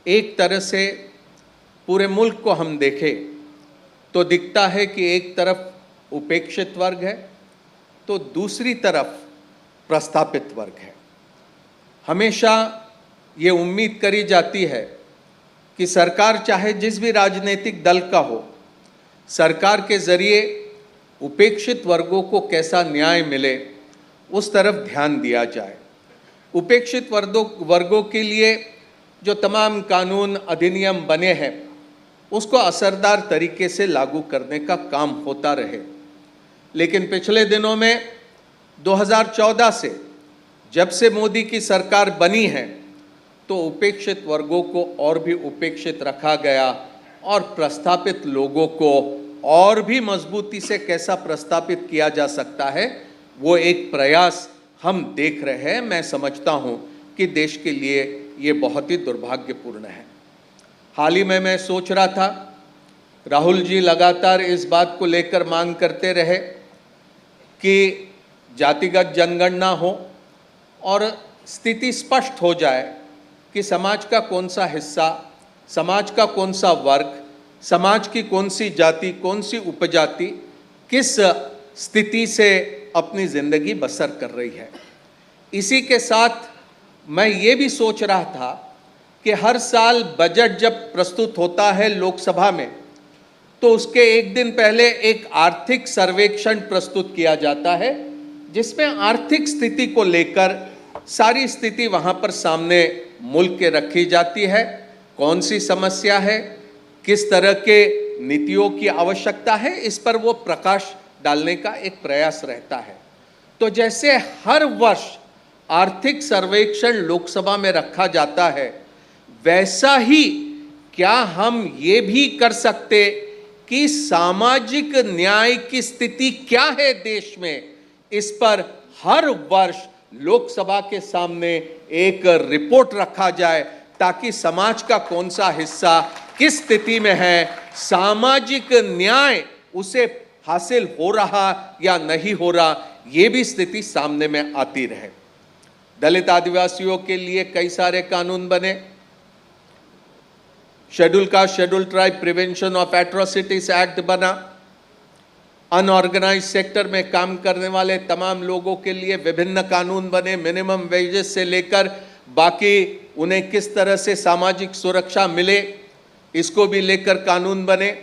एक तरह से पूरे मुल्क को हम देखें तो दिखता है कि एक तरफ उपेक्षित वर्ग है तो दूसरी तरफ प्रस्थापित वर्ग है। हमेशा ये उम्मीद करी जाती है कि सरकार चाहे जिस भी राजनीतिक दल का हो, सरकार के ज़रिए उपेक्षित वर्गों को कैसा न्याय मिले उस तरफ ध्यान दिया जाए। उपेक्षित वर्गों के लिए जो तमाम कानून अधिनियम बने हैं उसको असरदार तरीके से लागू करने का काम होता रहे। लेकिन पिछले दिनों में 2014 से जब से मोदी की सरकार बनी है तो उपेक्षित वर्गों को और भी उपेक्षित रखा गया और प्रस्थापित लोगों को और भी मजबूती से कैसा प्रस्थापित किया जा सकता है वो एक प्रयास हम देख रहे हैं। मैं समझता हूं कि देश के लिए ये बहुत ही दुर्भाग्यपूर्ण है। हाल ही में मैं सोच रहा था, राहुल जी लगातार इस बात को लेकर मांग करते रहे कि जातिगत जनगणना हो और स्थिति स्पष्ट हो जाए कि समाज का कौन सा हिस्सा, समाज का कौन सा वर्ग, समाज की कौन सी जाति, कौन सी उपजाति किस स्थिति से अपनी ज़िंदगी बसर कर रही है। इसी के साथ मैं ये भी सोच रहा था कि हर साल बजट जब प्रस्तुत होता है लोकसभा में तो उसके एक दिन पहले एक आर्थिक सर्वेक्षण प्रस्तुत किया जाता है जिसमें आर्थिक स्थिति को लेकर सारी स्थिति वहाँ पर सामने मुल्क के रखी जाती है। कौन सी समस्या है, किस तरह के नीतियों की आवश्यकता है, इस पर वो प्रकाश डालने का एक प्रयास रहता है। तो जैसे हर वर्ष आर्थिक सर्वेक्षण लोकसभा में रखा जाता है, वैसा ही क्या हम ये भी कर सकते कि सामाजिक न्याय की स्थिति क्या है देश में, इस पर हर वर्ष लोकसभा के सामने एक रिपोर्ट रखा जाए ताकि समाज का कौन सा हिस्सा किस स्थिति में है, सामाजिक न्याय उसे हासिल हो रहा या नहीं हो रहा, ये भी स्थिति सामने में आती रहे। दलित आदिवासियों के लिए कई सारे कानून बने। Schedule caste schedule tribe prevention of atrocities act बना। अनऑर्गेनाइज सेक्टर में काम करने वाले तमाम लोगों के लिए विभिन्न कानून बने। मिनिमम वेजेस से लेकर बाकी उन्हें किस तरह से सामाजिक सुरक्षा मिले, इसको भी लेकर कानून बने।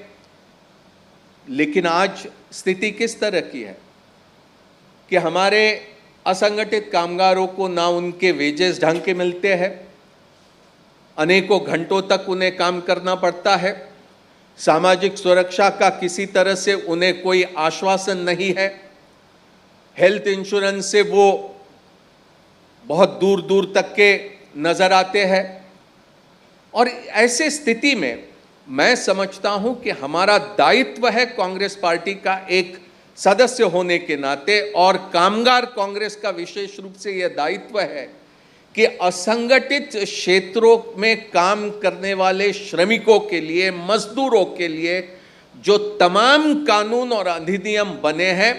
लेकिन आज स्थिति किस तरह की है कि हमारे असंगठित कामगारों को ना उनके वेजेस ढंग के मिलते हैं, अनेकों घंटों तक उन्हें काम करना पड़ता है, सामाजिक सुरक्षा का किसी तरह से उन्हें कोई आश्वासन नहीं है, हेल्थ इंश्योरेंस से वो बहुत दूर दूर तक के नज़र आते हैं। और ऐसे स्थिति में मैं समझता हूं कि हमारा दायित्व है कांग्रेस पार्टी का एक सदस्य होने के नाते, और कामगार कांग्रेस का विशेष रूप से यह दायित्व है कि असंगठित क्षेत्रों में काम करने वाले श्रमिकों के लिए, मजदूरों के लिए जो तमाम कानून और अधिनियम बने हैं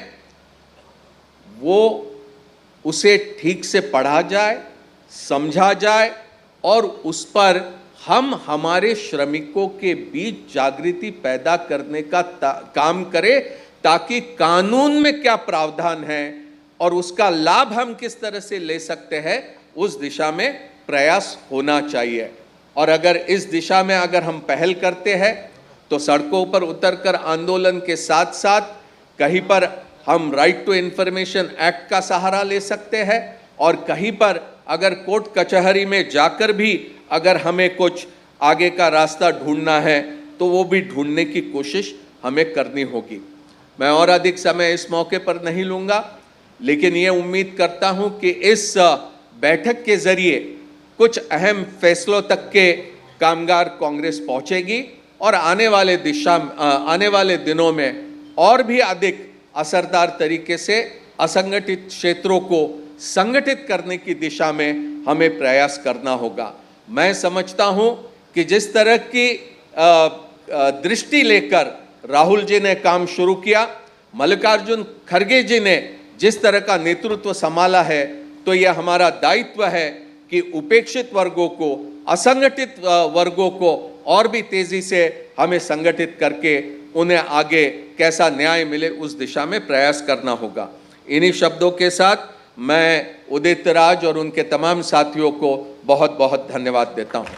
वो उसे ठीक से पढ़ा जाए, समझा जाए और उस पर हम हमारे श्रमिकों के बीच जागृति पैदा करने का काम करें ताकि कानून में क्या प्रावधान है और उसका लाभ हम किस तरह से ले सकते हैं, उस दिशा में प्रयास होना चाहिए। और अगर इस दिशा में अगर हम पहल करते हैं तो सड़कों पर उतरकर आंदोलन के साथ साथ कहीं पर हम राइट टू इंफॉर्मेशन एक्ट का सहारा ले सकते हैं, और कहीं पर अगर कोर्ट कचहरी में जाकर भी अगर हमें कुछ आगे का रास्ता ढूंढना है तो वो भी ढूंढने की कोशिश हमें करनी होगी। मैं और अधिक समय इस मौके पर नहीं लूँगा, लेकिन ये उम्मीद करता हूँ कि इस बैठक के ज़रिए कुछ अहम फैसलों तक के कामगार कांग्रेस पहुँचेगी और आने वाले दिनों में और भी अधिक असरदार तरीके से असंगठित क्षेत्रों को संगठित करने की दिशा में हमें प्रयास करना होगा। मैं समझता हूं कि जिस तरह की दृष्टि लेकर राहुल जी ने काम शुरू किया, मल्लिकार्जुन खड़गे जी ने जिस तरह का नेतृत्व संभाला है, तो यह हमारा दायित्व है कि उपेक्षित वर्गों को असंगठित वर्गों को और भी तेजी से हमें संगठित करके उन्हें आगे कैसा न्याय मिले उस दिशा में प्रयास करना होगा। इन्हीं शब्दों के साथ मैं उदित राज और उनके तमाम साथियों को बहुत बहुत धन्यवाद देता हूं।